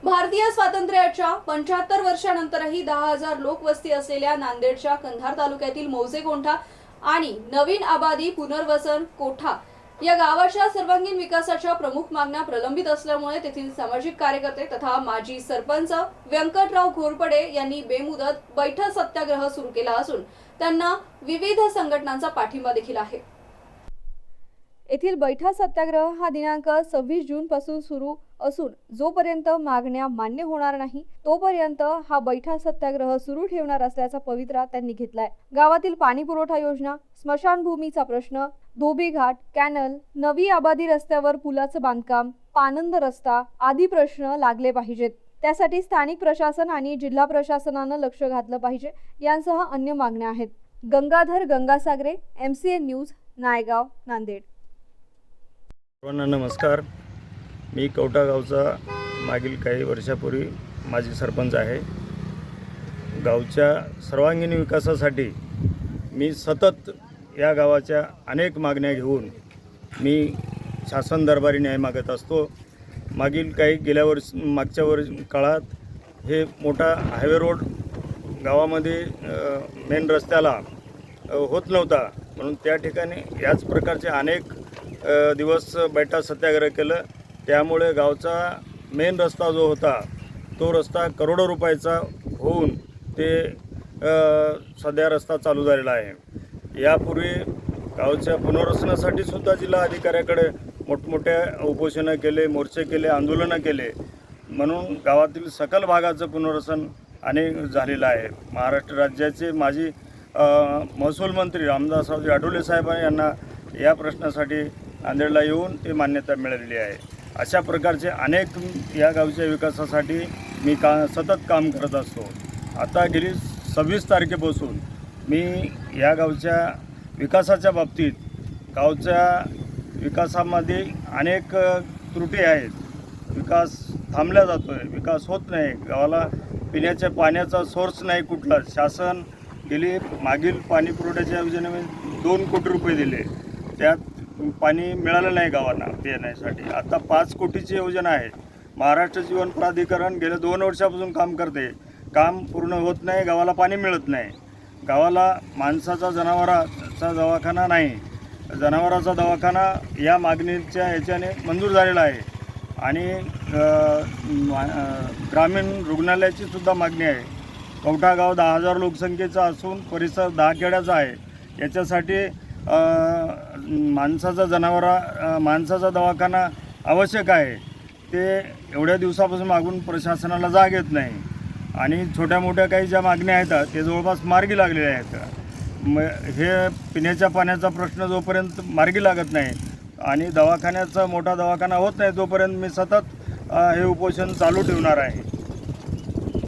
भारतीय स्वातंत्र्याच्या 75 वर्षानंतरही 10,000 लोकवस्ती असलेल्या नांदेडच्या कंधार तालुक्यातील मौजे कोंढा आणि नवीन आबादी पुनर्वसन कोठा या गावाच्या सर्वांगीण विकासाच्या प्रमुख मागण्या प्रलंबित असल्यामुळे तेथील सामाजिक कार्यकर्ते तथा माजी सरपंच व्यंकटराव घोरपडे यांनी बेमुदत बैठक सत्याग्रह सुरू केला असून त्यांना विविध संघटनांचा पाठिंबा देखील आहे। येथील बैठा सत्याग्रह हा दिनांक 26 जून पासून सुरू असून जोपर्यंत मागण्या मान्य होणार नाही तोपर्यंत हा बैठा सत्याग्रह सुरू ठेवणार असल्याचा पवित्रा त्यांनी घेतलाय। गावातील पाणी पुरवठा योजना, स्मशानभूमीचा प्रश्न, धोबी घाट, कॅनल, नवी आबादी रस्त्यावर पुलाचं बांधकाम, पानंद रस्ता आदी प्रश्न लागले पाहिजेत। त्यासाठी स्थानिक प्रशासन आणि जिल्हा प्रशासनानं लक्ष घातलं पाहिजे यांसह अन्य मागण्या आहेत। Gangadhar Gangasagare, MCN news, Naigaon, Nanded. सर्वांना नमस्कार। मी कवठा गावचा मागील काही वर्षापूर्वी माजी सरपंच आहे। गावच्या सर्वांगीण विकासासाठी मी सतत या गावाच्या अनेक मागण्या घेऊन मी शासन दरबारी न्याय मागत असतो। मागील काही मागच्या काळात हे मोठा हायवे रोड गावामध्ये मेन रस्त्याला होत नव्हता, म्हणून त्या ठिकाणी याच प्रकारचे अनेक दिवस बैठा सत्याग्रह केलं। त्यामुळे गावचा मेन रस्ता जो होता तो रस्ता करोडो रुपयाचा होऊन ते सध्या रस्ता चालू झालेला आहे। यापूर्वी गावच्या पुनर्वसनासाठी सुद्धा जिल्हा अधिकाऱ्याकडे मोठमोठ्या उपोषणं केले, मोर्चे केले, आंदोलनं केले, म्हणून गावातील सकल भागाचं पुनर्वसन अनेक झालेलं आहे। महाराष्ट्र राज्याचे माजी महसूल मंत्री रामदासरावजी आठवले साहेब यांना या प्रश्नासाठी नांदेडला येऊन ते मान्यता मिळालेली आहे। अशा प्रकारचे अनेक या गावच्या विकासासाठी मी सतत काम करत असतो। आता गेली 26 तारखेपासून मी या गावच्या विकासाच्या बाबतीत गावच्या विकासामध्ये अनेक त्रुटी आहेत। विकास थांबला जातो आहे, विकास होत नाही, गावाला पिण्याच्या पाण्याचा सोर्स नाही कुठला। शासन मागील पाणी पुरवठ्याच्या योजनेमध्ये 2 कोटी रुपये दिले, त्यात पाणी मिळालं नाही गावांना पिण्यासाठी। आता 5 कोटीची योजना आहे। महाराष्ट्र जीवन प्राधिकरण गेल्या 2 वर्षापासून काम करते, काम पूर्ण होत नाही, गावाला पाणी मिळत नाही। गावाला माणसाचा जनावराचा दवाखाना नाही, जनावराचा दवाखाना या मागणीच्या याच्याने मंजूर झालेला आहे आणि ग्रामीण रुग्णालयाची सुद्धा मागणी आहे। कवठा गाव 10,000 लोकसंख्येचा असून परिसर 10 खेड्याचा आहे। याच्यासाठी माणसाचा दवाखाना आवश्यक आहे, ते एवढ्या दिवसापासून मागून प्रशासनाला जाग येत नाही आणि छोट्या मोठ्या काही ज्या मागण्या आहेत ते जवळपास मार्गी लागलेल्या आहेत। हे पिण्याच्या पाण्याचा प्रश्न जोपर्यंत मार्गी लागत नाही आणि मोठा दवाखाना होत नाही तोपर्यंत मी सतत हे उपोषण चालू ठेवणार आहे।